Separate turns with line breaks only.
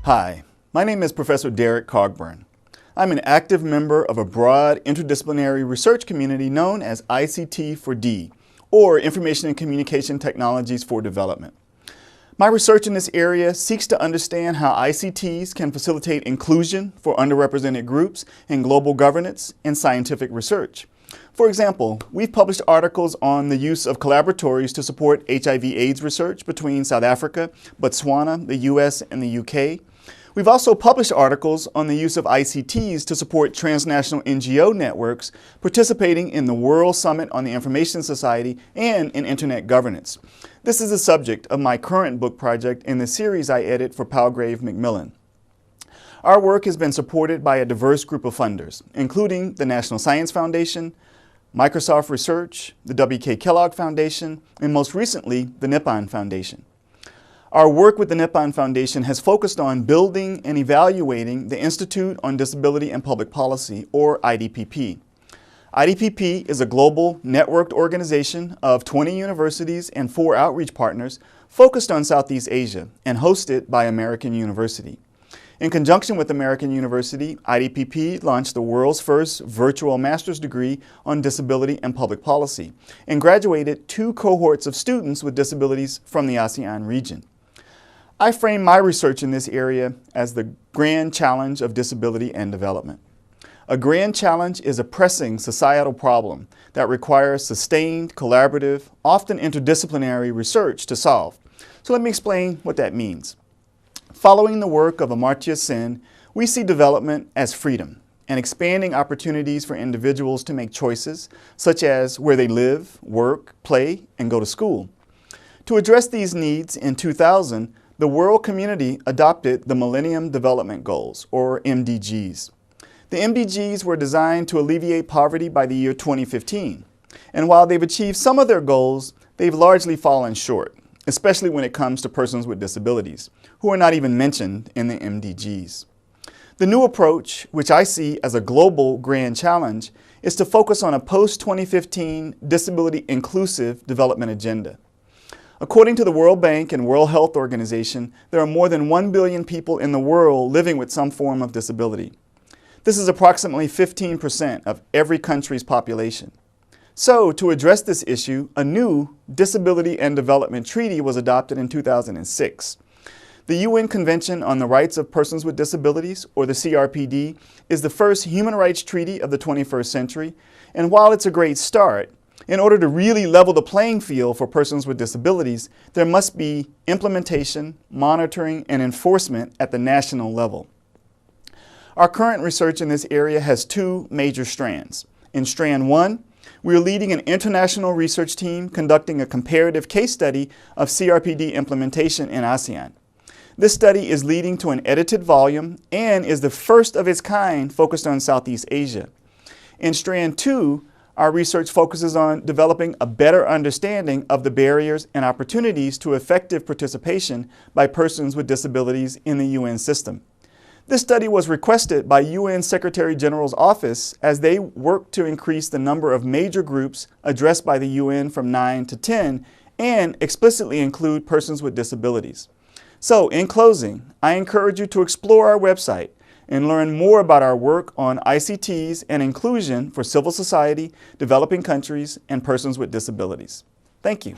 Hi, my name is Professor Derrick Cogburn. I'm an active member of a broad interdisciplinary research community known as ICT4D, or Information and Communication Technologies for Development. My research in this area seeks to understand how ICTs can facilitate inclusion for underrepresented groups in global governance and scientific research. For example, we've published articles on the use of collaboratories to support HIV/AIDS research between South Africa, Botswana, the US, and the UK. We've also published articles on the use of ICTs to support transnational NGO networks participating in the World Summit on the Information Society and in Internet governance. This is the subject of my current book project in the series I edit for Palgrave Macmillan. Our work has been supported by a diverse group of funders, including the National Science Foundation, Microsoft Research, the W.K. Kellogg Foundation, and most recently, the Nippon Foundation. Our work with the Nippon Foundation has focused on building and evaluating the Institute on Disability and Public Policy, or IDPP. IDPP is a global networked organization of 20 universities and 4 outreach partners focused on Southeast Asia and hosted by American University. In conjunction with American University, IDPP launched the world's first virtual master's degree on disability and public policy and graduated 2 cohorts of students with disabilities from the ASEAN region. I frame my research in this area as the grand challenge of disability and development. A grand challenge is a pressing societal problem that requires sustained, collaborative, often interdisciplinary research to solve. So let me explain what that means. Following the work of Amartya Sen, we see development as freedom and expanding opportunities for individuals to make choices, such as where they live, work, play, and go to school. To address these needs, in 2000, the world community adopted the Millennium Development Goals, or MDGs. The MDGs were designed to alleviate poverty by the year 2015. And while they've achieved some of their goals, they've largely fallen short, especially when it comes to persons with disabilities, who are not even mentioned in the MDGs. The new approach, which I see as a global grand challenge, is to focus on a post-2015 disability inclusive development agenda. According to the World Bank and World Health Organization, there are more than 1 billion people in the world living with some form of disability. This is approximately 15% of every country's population. So, to address this issue, a new Disability and Development Treaty was adopted in 2006. The UN Convention on the Rights of Persons with Disabilities, or the CRPD, is the first human rights treaty of the 21st century, and while it's a great start, in order to really level the playing field for persons with disabilities, there must be implementation, monitoring, and enforcement at the national level. Our current research in this area has 2 major strands. In strand 1, we are leading an international research team conducting a comparative case study of CRPD implementation in ASEAN. This study is leading to an edited volume and is the first of its kind focused on Southeast Asia. In strand 2, our research focuses on developing a better understanding of the barriers and opportunities to effective participation by persons with disabilities in the UN system. This study was requested by UN Secretary General's office as they work to increase the number of major groups addressed by the UN from 9 to 10 and explicitly include persons with disabilities. So, in closing, I encourage you to explore our website and learn more about our work on ICTs and inclusion for civil society, developing countries, and persons with disabilities. Thank you.